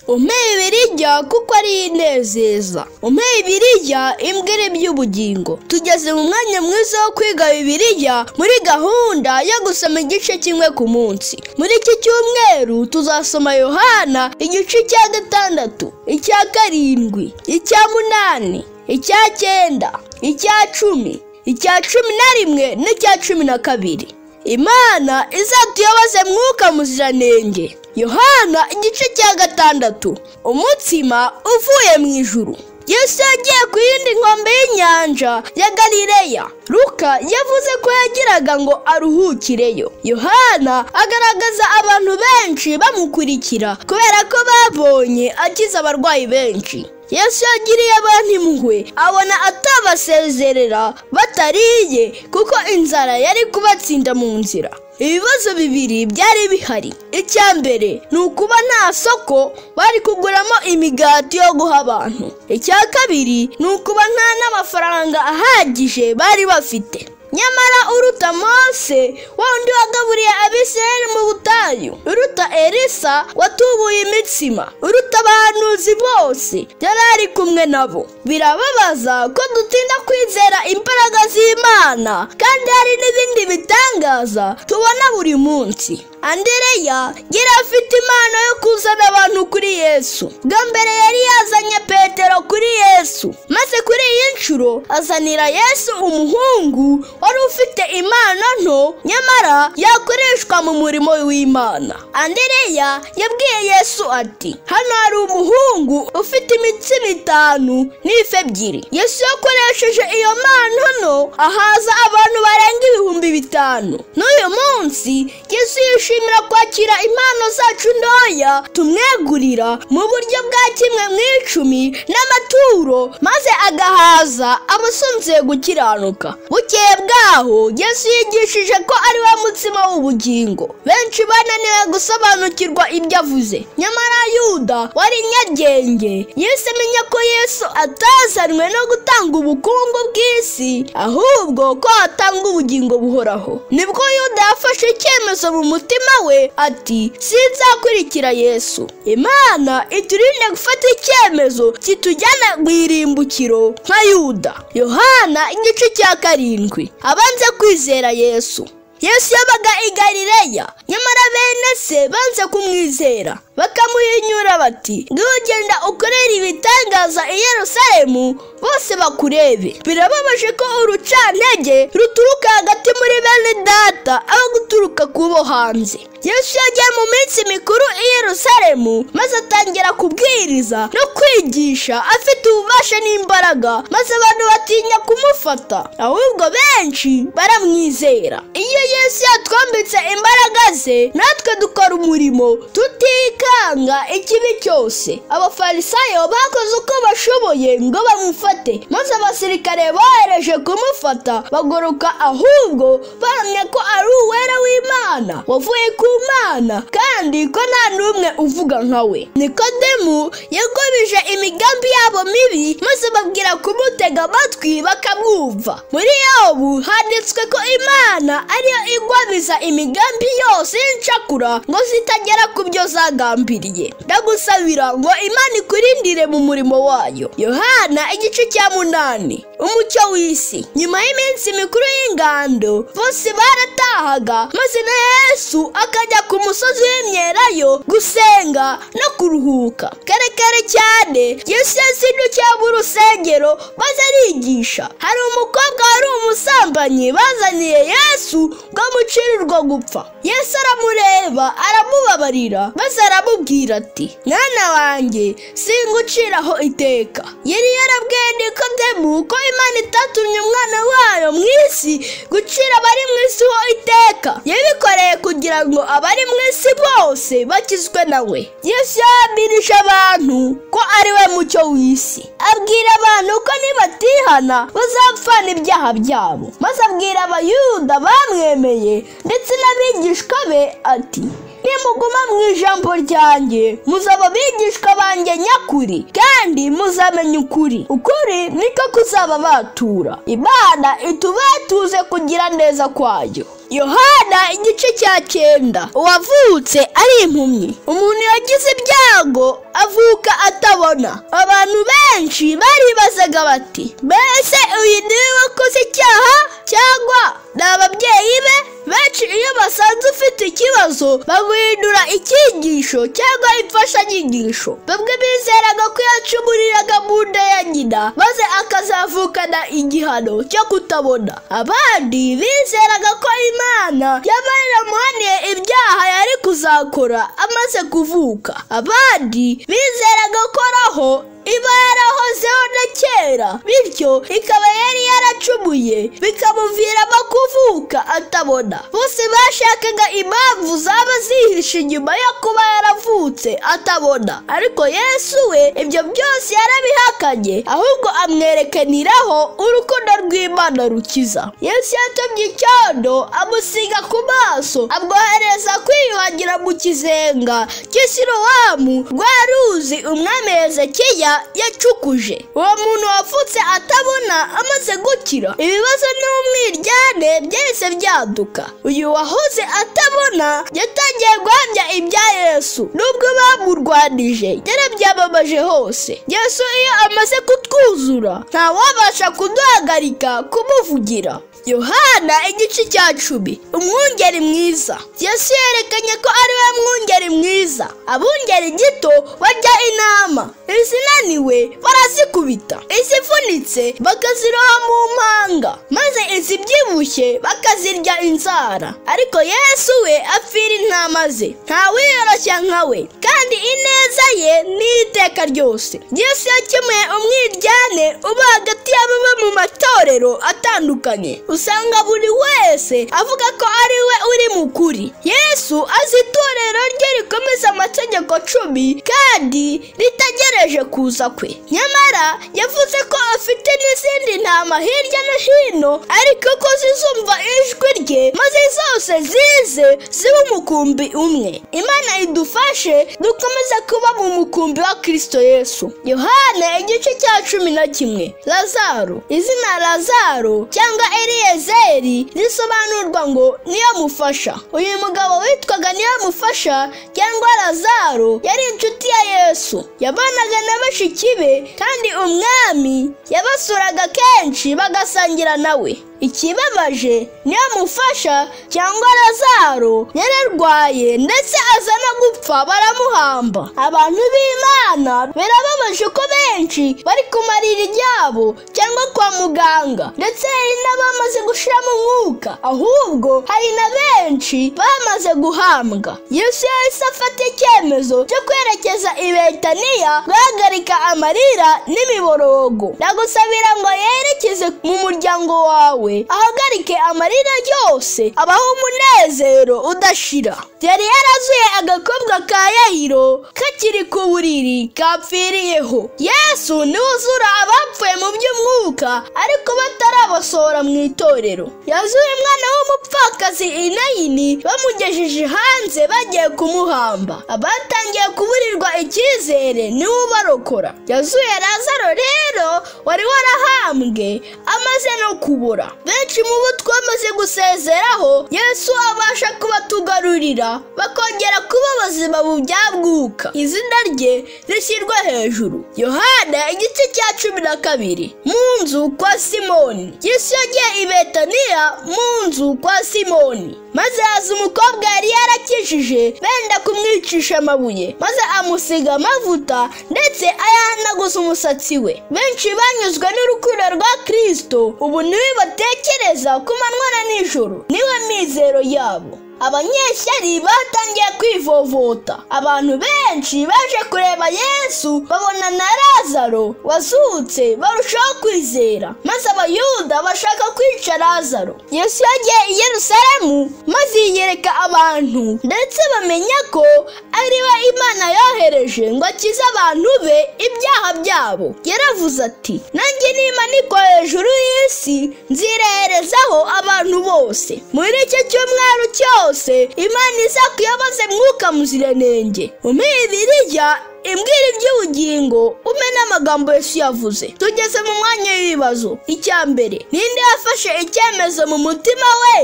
umpe Bibiliya kuko ari inezeza, umpe Bibiliya imbwira iby'ubugingo. Tugeze mu mwanya mwiza wo kwiga Bibiliya muri gahunda yo gusoma igice kimwe ku munsi. Muri iki cyumweru tuzasoma Yohana igice cya 6, icya 7, icya 8, icya 9, icya 10, icya 11 n'icya 12. Imana izatuyoboze mwuka muziranenge. Yohana igice cya 6, umutsima uvuye mu ijuru. Yesu yagiye ku yindi nkombe y'inyanja ya Galileya. Luka yavuze ko yagiraga ngo aruhukireyo. Yohana agaragaza abantu benshi bamukurikira kubera ko babonye akiza abarwayi benshi. Yesu yagiriye abantu impuhwe, abona atabasezerera batariye kuko inzara yari kubatsinda mu nzira. Ibibazo bibiri byari bihari. Icya mbere ni ukuba nta soko bari kuguramo imigati yo guha abantu. Icya kabiri ni ukuba nta n'amafaranga ahagije bari bafite. Nyamara uruta Mose wundi wagaburiye Abisirayeli mu butayu, uruta Elisa watubuye imitsima, uruta abahanuzi bose yari ari kumwe nabo. Birababaza ko dutinda kwizera imbaraga z'Imana kandi hari n'ibindi bitangaza tubona buri munsi. Andereya yari afite impano yo kuzana abantu kuri Yesu. Bwa mbere yari yazanye Petero kuri Yesu, maze kuri iyi nshuro azanira Yesu umuhungu wari ufite impano nto nyamara yakoreshwa mu murimo w'Imana. Andereya yabwiye Yesu ati, hano hari umuhungu ufite imitsima 5 n'ifi 2. Yesu yakoresheje iyo mpano nto ahaza abantu barenga 5,000. N'uyu munsi Yesu yishimira kwakira impano zacu ntoya tumwegurira mu buryo bwa 1/10 n'amaturo, maze agahaza abasonzeye gukiranuka. Bukeye bwaho Yesu yigishije ko ari we mutsima w'ubugingo. Benshi bananiwe gusobanukirwa ibyo avuze, nyamara Yuda wari nyabwenge Yesu amenya ko Yesu atazanwe no gutanga ubukungu bw'isi, ahubwo ko atanga ubugingo buhoraho. Nibwo Yuda yafashe icyemezo mu mutima we ati, sinzakurikira Yesu. Imana iturinde gufata icyemezo kitujyana mu irimbukiro nka Yuda. Yohana igice cya 7, abanze kwizera Yesu. Yesu yabaga i Galileya, nyamara bene se banze kumwizera, bakamuhinyura bati, ugenda ukorera ibitangaza i Yerusalemu bose bakurebe. Birababaje ko urucantege ruturuka hagati muri bene data aho guturuka kubo hanze. Yesu yagiye mu minsi mikuru i Yerusalemu, maze atangira kubwiriza no kwigisha afite ububasha n'imbaraga, maze abantu batinya kumufata, ahubwo benshi baramwizera. Iyo Yesu yatwambitse imbaraga ze, natwe dukora umurimo tutikanga ikibi cyose. Abafarisayo bakoze uko bashoboye ngo bamufate, maze abasirikare bohereje kumufata bagoroka, ahubwo baramya ko ari uwera w'Imana wavuye ku Mana kandi ko nta n'umwe uvuga nkawe. Nikodemu yagobije imigambi yabo mibi, maze babwira kumutega amatwi bakamwumva. Muri Yobu handitswe ko Imana ariyo igwabiza imigambi yose y'incakura ngo zitagera ku byo zagambiriye. Ndagusabira ngo Imana ikurindire mu murimo wayo. Yohana igice cya 8, umucyo w'isi. Nyuma y'iminsi mikuru y'ingando bose baratahaga, maze na Yesu akajya ku musozi w'imyelayo gusenga no kuruhuka. Kare cyane Yesu yazindukiye mu rusengero maze arigisha. Hari umukobwa wari umusambanyi bazaniye Yesu ngo amucirirwe gupfa. Yesu aramureba aramubabarira, maze aramubwira ati, mwana wanjye singuciraho iteka. Yari yarabwiye Nikodemu ko Imana itatumye umwana wayo mu isi gucira abari mu isi ho iteka, yabikoreye kugira ngo abari mu isi bose bakizwe nawe. Yesu yahamirije abantu ko ari we mucyo w'isi. Abwira abantu ko nibatihana bazapfana ibyaha byabo, maze abwira Abayuda bamwemeye ndetse n'abigishwa be ati, nimuguma mu ijambo ryanjye muzaba abigishwa banjye nyakuri, kandi muzamenya ukuri, ukuri niko kuzaba batura. Imana itubatuze kugira neza kwayo. Yohana igice cya 9. Uwavutse ari impumyi. Umuntu yagize ibyago avuka atabona. Abantu benshi baribazaga bati, mbese uyu niwe wakoze icyaha cyangwa ni ababyeyi be? Benshi iyo basanze ufite ikibazo baguhindura icyigisho cyangwa imfashanyigisho. Bamwe bizeraga ko yacumuriraga mu nda ya nyina maze akazavukana igihano cyo kutabona. Abandi bizeraga ko Imana yaba yaramuhaniye ibyaha yari kuzakora amaze kuvuka. Abandi bizeraga ko roho iba yarahozeho na kera, bityo ikaba yari yaracumuye bikamuviramo kuvuka atabona. Bose bashakaga impamvu zaba zihishe inyuma yo kuba yaravutse atabona, ariko Yesu we ibyo byose yarabihakanye, ahubwo amwerekaniraho urukundo rw'Imana rukiza. Yesu yatumye icyondo amusiga ku maso, amwohereza kwiyuhagira mu kizenga cy'Isilowamu, rwa ruzi umwami Hezekiya yacukuje. Uwo muntu wavutse atabona amaze gukira, ibibazo n'umwiryane byahise byaduka. Uyu wahoze atabona yatangiye guhamya ibya Yesu, nubwo bamurwanije yarabyamamaje hose. Yesu iyo amaze kutwuzura ntawabasha kuduhagarika kumuvugira. Yohana igice cya 10. Umwungeri mwiza. Yesu yerekanye ko ari we mwungeri mwiza. Abungeri gito barya intama, izinaniwe barazikubita, izivunitse bakaziroha mu mpanga, maze izibyibushye bakazirya inzara. Ariko Yesu we apfira intama ze, ntawiyoroshya nka we, kandi ineza ye ni iteka ryose. Yesu yakemuye umwiryane uba hagati y'ababa mu matorero atandukanye. Usanga buri wese avuga ko ari we uri mukuri. Yesu azi itorero rye rikomeza amategeko 10 kandi ritagereje kuza kwe. Nyamara yavuze ko afite n'izindi ntama hirya no hino, ariko ko zizumva ijwi rye maze zose zize ziba umukumbi umwe. Imana idufashe dukomeze kuba mu mukumbi wa Kristo Yesu. Yohana igice cya 11. Lazaro. Izina Lazaro cyangwa Eliyezeri risobanurwa ngo niyo mufasha. Uyu mugabo witwaga niyo mufasha cyangwa Lazaro yari inshuti ya Yesu. Yabanaga na bashiki be kandi umwami yabasuraga kenshi bagasangira nawe. Ikibabaje niyo mufasha cyangwa Lazaro yararwaye ndetse aza no gupfa baramuhamba. Abantu b'Imana birababaje ko benshi bari kumarira iryabo cyangwa kwa muganga, ndetse hari n'abamaze gushiramo umwuka, ahubwo hari na benshi bamaze guhambwa. Yesu yahise afata icyemezo cyo kwerekeza i Betaniya, guhagarika amarira n'imiborogo. Ndagusabira ngo yerekeze mu muryango wawe, ahagarike amarira yose, abaho umunezero udashira. Yari yarazuye agakobwa ka Yayiro kakiri ku buriri kapfiriyeho. Yesu niwe uzura abapfuye mu by'umwuka ariko batarabasohora mu itorero. Yazuye umwana w'umupfakazi i Nayini bamugejeje hanze bagiye kumuhamba. Abatangiye kuburirwa icyizere niwe ubarokora. Yazuye Lazaro rero wari warahambwe amaze no kubura. Benshi mu bo twamaze gusezeraho Yesu abasha kubatugarurira bakongera kuba bazima mu byabwuka. Izina rye rishyirwa hejuru. Yohana igice cya 12. Mu nzu kwa Simoni. Yesu yagiye i Betaniya mu nzu kwa Simoni, maze haza umukobwa yari yarakijije benda kumwicisha amabuye, maze amusiga amavuta ndetse ayahanaguza umusatsi we. Benshi banyuzwe n'urukundo rwa Kristo, ubu niwe batekereza ku manywa na nijoro, niwe mizero yabo. Abanyeshyari batangiye kwivovota. Abantu benshi baje kureba Yesu babona na Lazaro wazutse barushaho kwizera, maze abayuda bashaka kwica Lazaro. Yesu yagiye i Yerusalemu maze yiyereka abantu, ndetse bamenya ko ari we Imana yohereje ngo akize abantu be ibyaha byabo. Yaravuze ati, nanjye nimanikwa hejuru y'isi nzireherezaho abantu bose. Muri icyo cyumweru cyose Imana izakuyoboze Mwuka Muziranenge. Mu Bibiliya imbwira iby'ubugingo umpe n'amagambo Yesu yavuze. Tugeze mu mwanya w'ibibazo. Icya mbere, ninde yafashe icyemezo mu mutima we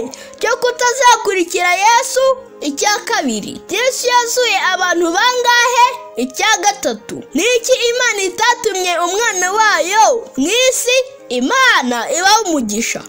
cyo kutazakurikira Yesu? Icya kabiri, Yesu yazuye abantu bangahe? Icya gatatu, ni iki Imana itatumye umwana wayo mu isi? Imana ibahe umugisha.